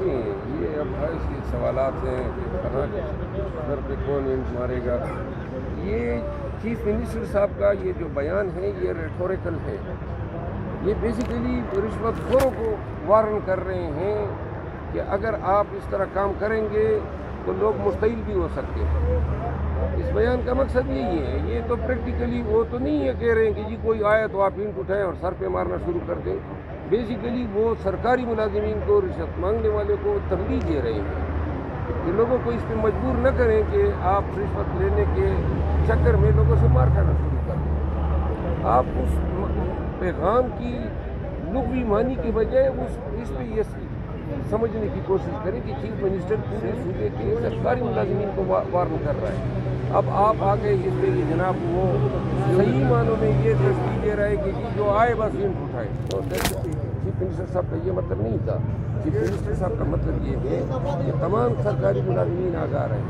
یہ اب ایسے سوالات ہیں کہ کہاں گھر پہ کون اینٹ مارے گا. یہ چیف منسٹر صاحب کا یہ جو بیان ہے یہ ریٹوریکل ہے. یہ بیسیکلی رشوت خوروں کو وارن کر رہے ہیں کہ اگر آپ اس طرح کام کریں گے تو لوگ مستعل بھی ہو سکتے ہیں. اس بیان کا مقصد یہی ہے. یہ تو پریکٹیکلی وہ تو نہیں ہے کہہ رہے ہیں کہ جی کوئی آیا تو آپ اینٹ اٹھائیں اور سر پہ مارنا شروع کر دیں. بیسیکلی وہ سرکاری ملازمین کو رشوت مانگنے والے کو تنبیہ دے رہے ہیں کہ لوگوں کو اس پہ مجبور نہ کریں کہ آپ رشوت لینے کے چکر میں لوگوں سے مار کھانا شروع کر دیں. آپ اس پیغام کی لغوی معنی کی بجائے اس پہ یہ سمجھنے کی کوشش کریں کہ چیف منسٹر پورے صوبے کے سرکاری ملازمین کو وارن کر رہا ہے. اب آپ آگے اس پہ یہ جناب وہ صحیح معنوں میں یہ تشکیل دے رہا ہے کہ جو آئے بس اینٹ اٹھائے. تو چیف منسٹر صاحب کا یہ مطلب نہیں تھا. چیف منسٹر صاحب کا مطلب یہ ہے کہ تمام سرکاری ملازمین آگاہ رہے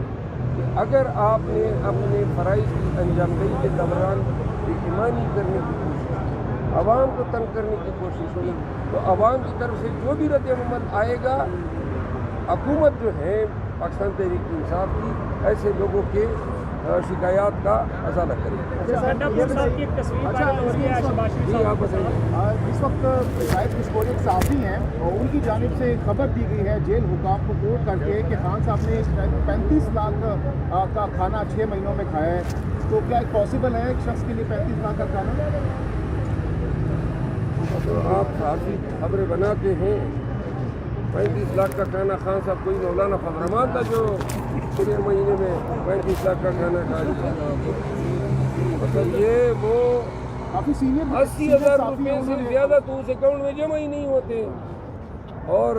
کہ اگر آپ نے اپنے فرائض کی انجام دہی کے دوران بے ایمانی کرنے کی کوشش کی, عوام کو تنگ کرنے کی کوشش کی, تو عوام کی طرف سے جو بھی رد عمل آئے گا حکومت جو ہے پاکستان تحریک انصاف کی ایسے لوگوں کے شکایات کا ازالہ کرے. اس وقت شاید کشکوری ایک صحافی ہیں اور ان کی جانب سے خبر دی گئی ہے جیل حکام کو کوٹ کر کے کہ خان صاحب نے 35 لاکھ کا کھانا 6 مہینوں میں کھایا ہے. تو کیا پاسبل ہے ایک شخص کے لیے 35 لاکھ کا کھانا؟ تو آپ صحافی خبریں بناتے ہیں. 35 لاکھ کا کھانا خان صاحب کوئی مولانا فضل الرحمان تھا جو 6 مہینے میں 35 لاکھ کا کھانا کھا لیا. مطلب یہ وہ کافی سینئر 80,000 روپئے سے زیادہ تو اس اکاؤنٹ میں جمع ہی نہیں ہوتے. اور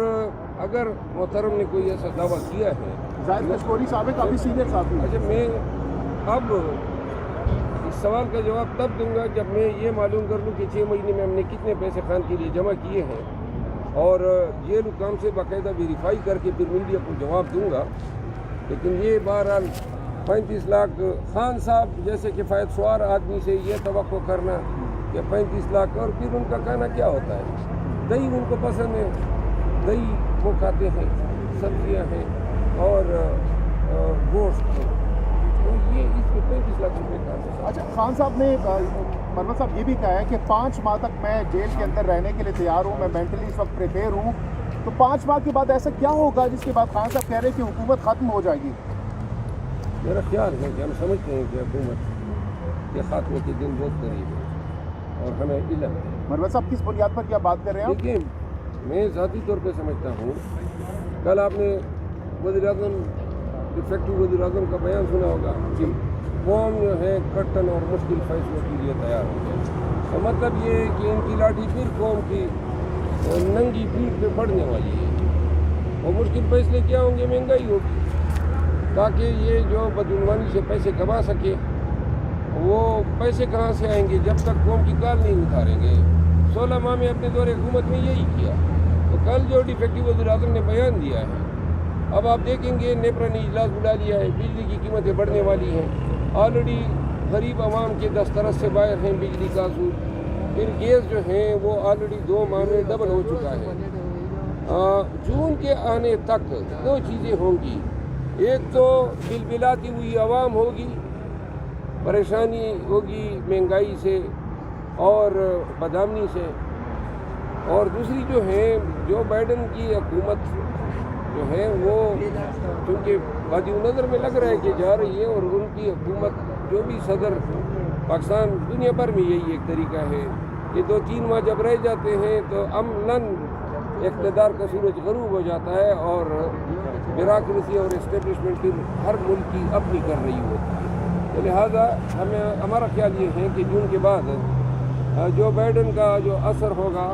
اگر محترم نے کوئی ایسا دعویٰ کیا ہے, زاہد کشکوری صاحب کافی سینئر صحافی. اچھا, میں اب اس سوال کا جواب تب دوں گا جب میں یہ معلوم کر لوں کہ 6 مہینے میں ہم نے کتنے پیسے خان کے لیے جمع کیے ہیں, اور جیل حکام سے باقاعدہ ویریفائی کر کے پھر میڈیا کو جواب دوں گا. لیکن یہ بہرحال 35 لاکھ خان صاحب جیسے کفایت سوار آدمی سے یہ توقع کرنا کہ 35 لاکھ, اور پھر ان کا کھانا کیا ہوتا ہے؟ دہی ان کو پسند ہے, دہی وہ کھاتے ہیں, سبزیاں ہیں اور گوشت ہے. تو یہ اس میں 35 لاکھ روپے کا. اچھا, خان صاحب نے مروت صاحب یہ بھی کہا ہے کہ 5 ماہ تک میں جیل کے اندر رہنے کے لیے تیار ہوں, میں مینٹلی اس وقت پریپیئر ہوں. تو 5 ماہ کے بعد ایسا کیا ہوگا جس کے بعد خان صاحب کہہ رہے ہیں کہ حکومت ختم ہو جائے گی؟ میرا خیال ہے کہ ہم سمجھتے ہیں کہ حکومت کے خاتمے کے دن بہت قریب ہے اور ہمیں علم ہے. مروت صاحب کس بنیاد پر کیا بات کر رہے ہیں؟ دیکھیے, میں ذاتی طور پہ سمجھتا ہوں, کل آپ نے وزیر اعظم ڈیفیکٹو وزیر اعظم کا بیان سنا ہوگا کہ قوم جو ہے کٹن اور مشکل فیصلوں کے لیے تیار ہو جائے. تو مطلب یہ ہے کہ ان کی لاٹھی پھر قوم کی ننگی پیٹھ پہ پڑنے والی ہے. اور مشکل فیصلے کیا ہوں گے؟ مہنگائی ہوگی, تاکہ یہ جو بدعنوانی سے پیسے کما سکے وہ پیسے کہاں سے آئیں گے جب تک قوم کی کال نہیں اتاریں گے. 16 ماہ میں اپنے دور حکومت میں یہی کیا. تو کل جو ڈیفیکٹو وزیر اعظم نے بیان دیا ہے, اب آپ دیکھیں گے نیپرا نے اجلاس بلا لیا ہے, بجلی کی قیمتیں بڑھنے والی ہیں. آلریڈی غریب عوام کے دسترس سے باہر ہیں بجلی کا اصول. پھر گیس جو ہیں وہ آلریڈی 2 ماہ میں ڈبل ہو چکا ہے. جون کے آنے تک 2 چیزیں ہوں گی. ایک تو بلبلاتی ہوئی عوام ہوگی, پریشانی ہوگی مہنگائی سے اور بدامنی سے, اور دوسری جو ہے جو بائیڈن کی حکومت جو ہے وہ چونکہ وادی نظر میں لگ رہا ہے کہ جا رہی ہے, اور ان کی حکومت جو بھی صدر پاکستان دنیا بھر میں یہی ایک طریقہ ہے کہ 2-3 ماہ جب رہ جاتے ہیں تو عملاً اقتدار کا سورج غروب ہو جاتا ہے اور بیوروکریسی اور اسٹیبلشمنٹ پھر ہر ملک کی اپنی کر رہی ہوتی ہے. تو لہٰذا ہمارا خیال یہ ہے کہ جون کے بعد جو بائیڈن کا جو اثر ہوگا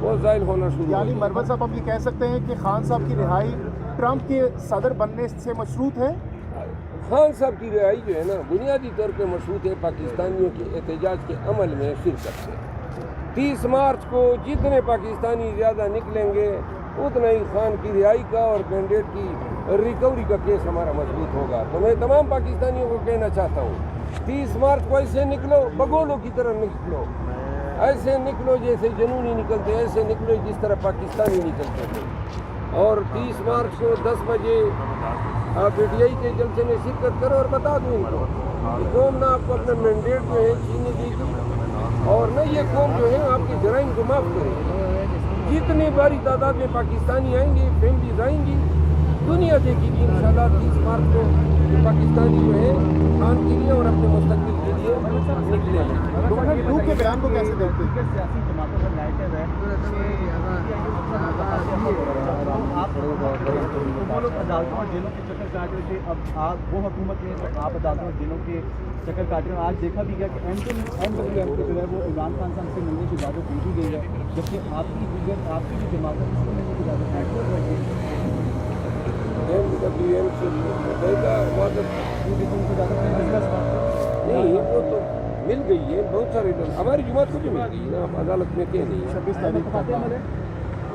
وہ زائل ہونا شروع ہوگا. یعنی مروت صاحب ہم یہ کہہ سکتے ہیں کہ خان صاحب کی رہائی ٹرمپ کے صدر بننے سے مشروط ہے؟ خان صاحب کی رہائی جو ہے نا بنیادی طور پہ مشروط ہے پاکستانیوں کے احتجاج کے عمل میں شرکت سے. 30 مارچ کو جتنے پاکستانی زیادہ نکلیں گے اتنا ہی خان کی رہائی کا اور کینڈیڈیٹ کی ریکوری کا کیس ہمارا مضبوط ہوگا. تو میں تمام پاکستانیوں کو کہنا چاہتا ہوں 30 مارچ کو ایسے نکلو, بگولوں کی طرح نکلو, ایسے نکلو جیسے جنونی نکلتے، ایسے نکلو جس طرح پاکستانی نکلتے تھے. اور 30 مارچ کو 10 بجے آپ پی ٹی آئی کے جلسے میں شرکت کرو اور بتا دوں ان کو کہ قوم نہ آپ کو اپنا مینڈیٹ جو ہے چھیننے دے گی اور نہ یہ قوم جو ہے آپ کی جرائم کو معاف کرے گی. جتنی باری تعداد میں پاکستانی آئیں گے، فیملیز آئیں گی، دنیا دیکھے گی انشاءاللہ 30 مارچ کو کہ پاکستانی جو ہے خان کے لیے اور اپنے مستقبل کے لیے نکلے ہیں. گورنر ٹو کے بیان کو کیسے دیکھتے ہیں؟ سیاسی جماعتوں کا نیگیٹو ہے آپ وہ لوگ عدالتوں اور جیلوں کے چکر کاٹ رہے تھے، اب آپ وہ حکومت میں تو آپ عدالتوں اور جیلوں کے چکر کاٹ رہے ہیں. آج دیکھا بھی گیا کہ NWM کو جو ہے وہ عمران خان صاحب سے ملنے کی اجازت دے دی گئی ہے، جبکہ آپ کی جو جماعتوں سے ملنے کی اجازت NWM سے باقاعدہ نہیں، وہ تو مل گئی ہے. بہت سارے لوگ ہماری جماعت کو بھی مل گئی ہے نا، عدالت میں کہ نہیں. 26 تاریخ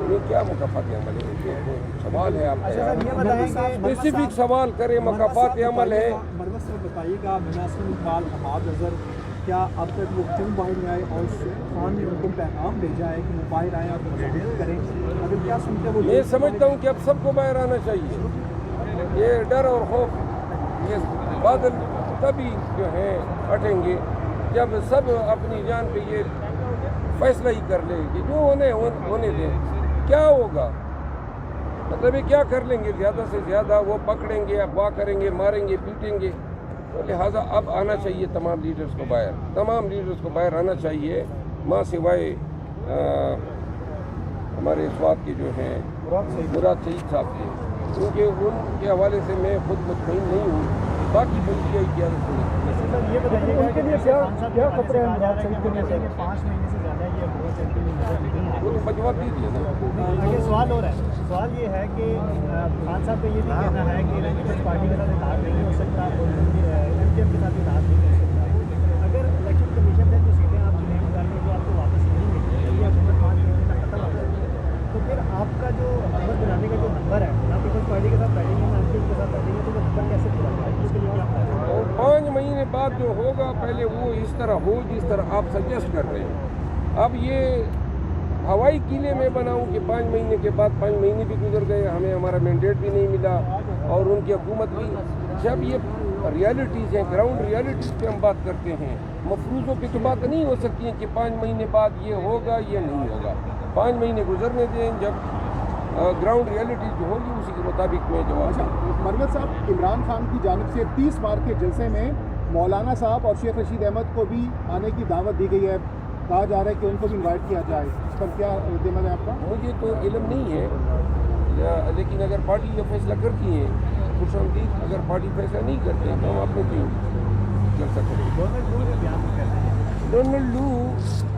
کو کیا مقافات عمل ہے؟ سوال ہے آپ کا، بتائیں کہ اسپیسیفک سوال کرے. مقافات عمل ہے. مرمت صاحب بتائیے گا، مناسب اقبال احاد اظہر کیا اب تک وہ کیوں باہر نہیں آئے اور خان نے ان کو پیغام بھیجا ہے کہ وہ باہر آئیں اور مذاکرات کریں؟ اگر کیا سنتے ہیں وہ میں سمجھتا ہوں کہ اب سب کو باہر آنا چاہیے. یہ ڈر اور خوف یہ بادل تبھی جو ہیں ہٹیں گے جب سب اپنی جان پہ یہ فیصلہ ہی کر لیں کہ جو ہونے دیں. کیا ہوگا مطلب یہ کیا کر لیں گے؟ زیادہ سے زیادہ وہ پکڑیں گے، اغوا کریں گے، ماریں گے، پیٹیں گے. تو لہٰذا اب آنا چاہیے تمام لیڈرز کو باہر، تمام لیڈرز کو باہر آنا چاہیے، ماں سوائے ہمارے سوات کے جو ہیں مراد شہید صاحب کے، کیونکہ ان کے حوالے سے میں خود مطمئن نہیں ہوں. باقی بلدیائی کی عادت نہیں. یہ بتائیے گا کہ کیا خطرے ہیں مراد شریف کے لیے؟ 5 مہینے سے زیادہ یہ مراد شریف کے لیے نظر نہیں آ وہ تو بجوا دیجیے نا. یہ سوال ہو رہا ہے، سوال یہ ہے کہ خان صاحب کا یہ بھی کہنا ہے کہ پیپلز پارٹی کے ساتھ اتحاد نہیں ہو سکتا اور MKM کے ساتھ اتحاد نہیں ہو سکتا. اگر الیکشن کمیشن سے جو سیٹیں آپ چنے مداخلے جو آپ کو واپس نہیں ملتی، یہ حکومت 5 مہینے تک ختم ہو جائے تو پھر آپ کا جو حکومت بنانے کا جو نمبر ہے نہ پیپلز پارٹی کے ساتھ بیٹھیں گے نہ MKM کے ساتھ بیٹھیں گے، تو وہ نمبر کیسے پورا ہوگا؟ اس کے لیے کیا پڑا ہے؟ اور 5 مہینے بعد جو ہوگا پہلے وہ اس طرح ہو جس طرح آپ سجیسٹ کر رہے ہیں. اب یہ ہوائی قلعے میں بناؤں کہ 5 مہینے کے بعد 5 مہینے بھی گزر گئے، ہمیں ہمارا مینڈیٹ بھی نہیں ملا اور ان کی حکومت بھی. جب یہ ریالٹیز ہیں، گراؤنڈ ریالٹیز پہ ہم بات کرتے ہیں، مفروضوں پہ تو بات نہیں ہو سکتی ہے کہ 5 مہینے بعد یہ ہوگا یہ نہیں ہوگا. 5 مہینے گزرنے دیں، جب گراؤنڈ ریالٹیز جو ہوگی اسی کے مطابق میں جواب. مرمت صاحب، عمران خان کی جانب سے 30 مارچ کے جلسے میں مولانا صاحب اور شیخ رشید احمد کو بھی آنے کی دعوت دی گئی ہے، کہا جا رہا ہے کہ ان کو بھی انوائٹ کیا جائے. اس پر کیا رد عمل ہے آپ کا؟ مجھے تو علم نہیں ہے، لیکن اگر پارٹی یہ فیصلہ کرتی ہے خوش آمدید. اگر پارٹی فیصلہ نہیں کرتے تو ہم اپنے کیوں کر سکتے ہیں. ڈونلڈ لو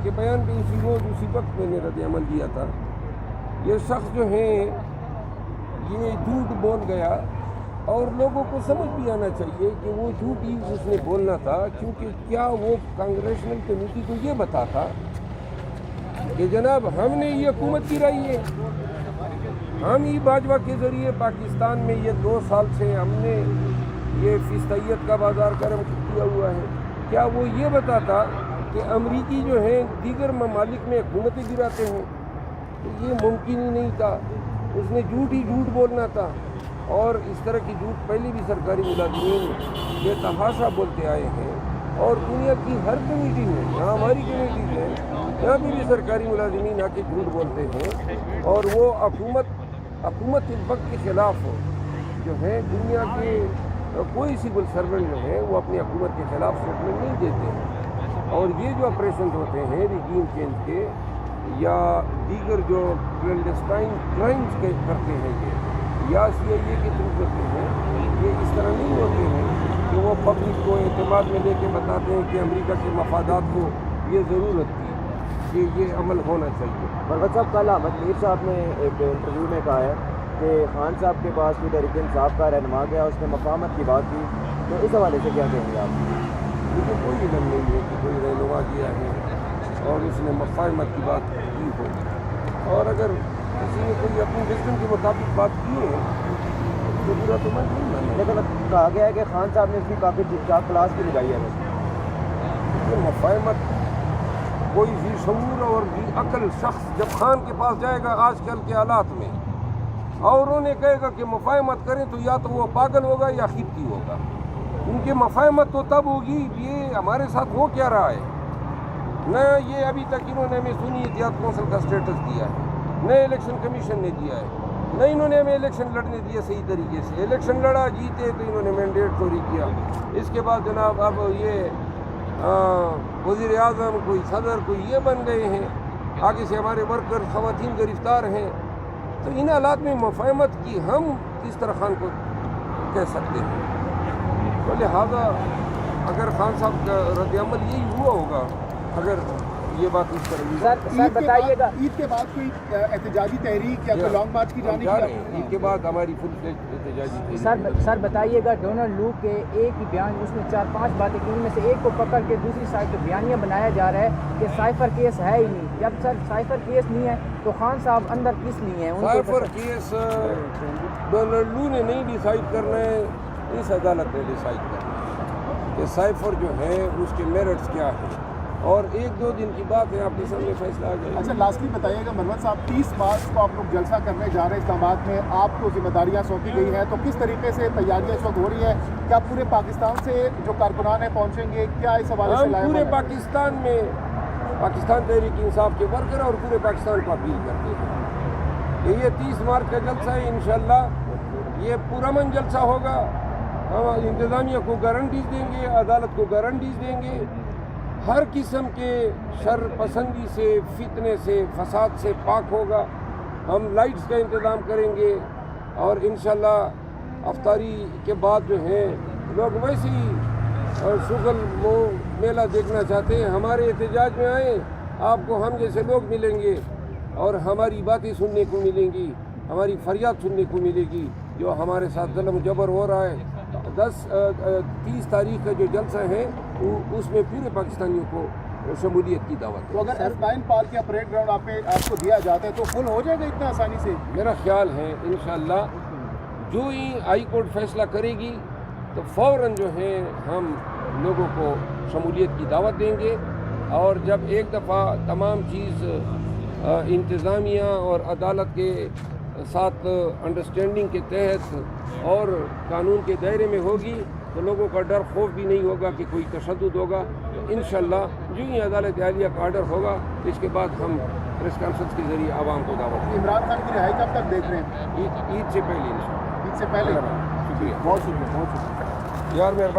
کے بیان پہ اسی وقت میں نے رد عمل دیا تھا. یہ شخص جو ہیں یہ جھوٹ بول گیا اور لوگوں کو سمجھ بھی آنا چاہیے کہ وہ جھوٹ ہی اس نے بولنا تھا. کیونکہ کیا وہ کانگریشنل کمیٹی کو یہ بتا تھا کہ جناب ہم نے یہ حکومت گرائی ہے، ہم ہی باجوہ کے ذریعے پاکستان میں یہ 2 سال سے ہم نے یہ فیصدیت کا بازار گرم کیا ہوا ہے. کیا وہ یہ بتاتا کہ امریکی جو ہیں دیگر ممالک میں حکومتیں گراتے ہیں؟ تو یہ ممکن ہی نہیں تھا. اس نے جھوٹ ہی جھوٹ بولنا تھا. اور اس طرح کی جھوٹ پہلے بھی سرکاری ملازمین بے تحاشا بولتے آئے ہیں اور دنیا کی ہر کمیٹی میں، یہاں ہماری کمیٹی ہے یہاں بھی سرکاری ملازمین آ کے جھوٹ بولتے ہیں. اور وہ حکومت اس وقت کے خلاف جو ہے دنیا کے کوئی سول سرونٹ جو ہے وہ اپنی حکومت کے خلاف اسٹیٹمنٹ نہیں دیتے ہیں. اور یہ جو آپریشنز ہوتے ہیں ریجیم چینج کے یا دیگر جو کلینڈسٹائن کرائمز کرتے ہیں یہ یا CIA کے تھرو کرتے ہیں، یہ اس طرح نہیں ہوتے ہیں کہ وہ پبلک کو اعتماد میں لے کے بتاتے ہیں کہ امریکہ کے مفادات کو یہ ضرورت تھی کہ یہ عمل ہونا چاہیے. مرمت صاحب، کل احمد میر صاحب نے ایک انٹرویو میں کہا ہے کہ خان صاحب کے پاس بھی تحریک انصاف کا رہنما گیا، اس نے مفاہمت کی بات کی، تو اس حوالے سے کیا کہیں گے آپ؟ مجھے کوئی علم نہیں ہے کہ کوئی رہنما گیا ہے اور اس نے مفاہمت کی بات کی ہو. اور اگر کسی نے کوئی اپنی وزڈم کے مطابق بات کی ہے تو برا تو میں نہیں مانتا. لیکن کہا گیا ہے کہ خان صاحب نے اس کی کافی ٹھیک ٹھاک کلاس بھی لگائی ہے. مفاہمت کوئی ذی شعور اور ذی عقل شخص جب خان کے پاس جائے گا آج کل کے حالات میں اور انہیں کہے گا کہ مفاہمت کریں تو یا تو وہ پاگل ہوگا یا خبتی ہوگا. ان کی مفاہمت تو تب ہوگی یہ ہمارے ساتھ ہو کیا رہا ہے. نہ یہ ابھی تک انہوں نے ہمیں سنی اتحاد کونسل کا اسٹیٹس دیا ہے, نہ الیکشن کمیشن نے دیا ہے, نہ انہوں نے ہمیں الیکشن لڑنے دیا صحیح طریقے سے. الیکشن لڑا جیتے تو انہوں نے مینڈیٹ چوری کیا. اس کے بعد جناب اب یہ وزیر اعظم کوئی صدر کوئی یہ بن گئے ہیں, آگے سے ہمارے ورکر خواتین گرفتار ہیں. تو ان حالات میں مفاہمت کی ہم کس طرح خان کو کہہ سکتے ہیں. تو لہٰذا اگر خان صاحب کا رد عمل یہی ہوا ہوگا اگر یہ بات اس طرح ہوئی. سر بتائیے گا عید کے بعد کوئی احتجاجی تحریک یا کوئی لانگ مارچ کی جا رہے جانب ہیں عید کے بعد ہماری فل فلیج احتجاجی تحریک. سر بتائیے گا ڈونلڈ لو کے ایک ہی بیان اس میں 4-5 باتیں کی, ان میں سے ایک کو پکڑ کے دوسری سائڈ پہ بیانیہ بنایا جا رہا ہے کہ سائفر کیس ہے ہی نہیں. جب سر سائفر کیس نہیں ہے تو خان صاحب اندر کس لیے ہیں؟ ان کے سائفر کیس ڈونلڈ لو نے نہیں ڈیسائیڈ کرنا ہے, اس عدالت نے ڈیسائیڈ کرنا ہے کہ سائفر جو ہے اس کے میرٹس کیا ہیں, اور 1-2 دن کی بات ہے آپ کے سامنے فیصلہ آ جائے گا. اچھا لاسٹلی بتائیے گا منور صاحب 30 مارچ کو آپ لوگ جلسہ کرنے جا رہے ہیں اسلام آباد میں, آپ کو ذمہ داریاں سونپی گئی ہیں, تو کس طریقے سے تیاریاں اس وقت ہو رہی ہیں؟ کیا پورے پاکستان سے جو کارکنان ہیں پہنچیں گے؟ کیا اس حوالے سے ہم پورے پاکستان میں پاکستان تحریک انصاف کے ورکر اور پورے پاکستان کو اپیل کرتے ہیں کہ یہ 30 مارچ کا جلسہ ہے, انشاءاللہ یہ پرامن جلسہ ہوگا. ہم انتظامیہ کو گارنٹیز دیں گے, عدالت کو گارنٹیز دیں گے, ہر قسم کے شر پسندی سے, فتنے سے, فساد سے پاک ہوگا. ہم لائٹس کا انتظام کریں گے اور انشاءاللہ افطاری کے بعد جو ہیں لوگ ویسے ہی شغل میلہ دیکھنا چاہتے ہیں, ہمارے احتجاج میں آئیں, آپ کو ہم جیسے لوگ ملیں گے اور ہماری باتیں سننے کو ملیں گی, ہماری فریاد سننے کو ملے گی. جو ہمارے ساتھ ظلم جبر ہو رہا ہے 30 تاریخ کا جو جلسہ ہے اس میں پورے پاکستانیوں کو شمولیت کی دعوت ہے. تو اگر F9 پارک یا پریڈ گراؤنڈ آپ کو دیا جاتا ہے تو فل ہو جائے گا اتنا آسانی سے؟ میرا خیال ہے انشاءاللہ جو ہی ہائی کورٹ فیصلہ کرے گی تو فوراً جو ہے ہم لوگوں کو شمولیت کی دعوت دیں گے, اور جب ایک دفعہ تمام چیز انتظامیہ اور عدالت کے ساتھ انڈرسٹینڈنگ کے تحت اور قانون کے دائرے میں ہوگی تو لوگوں کا ڈر خوف بھی نہیں ہوگا کہ کوئی تشدد ہوگا. تو انشاءاللہ جو ہی عدالت عالیہ کا آرڈر ہوگا اس کے بعد ہم پریس کانفرنس کے ذریعے عوام کو دعوت دیں گے. عمران خان کی رہائی کب تک دیکھ رہے ہیں؟ عید سے پہلے انشاءاللہ. عید سے پہلے. شکریہ, بہت شکریہ. یار مہربانی.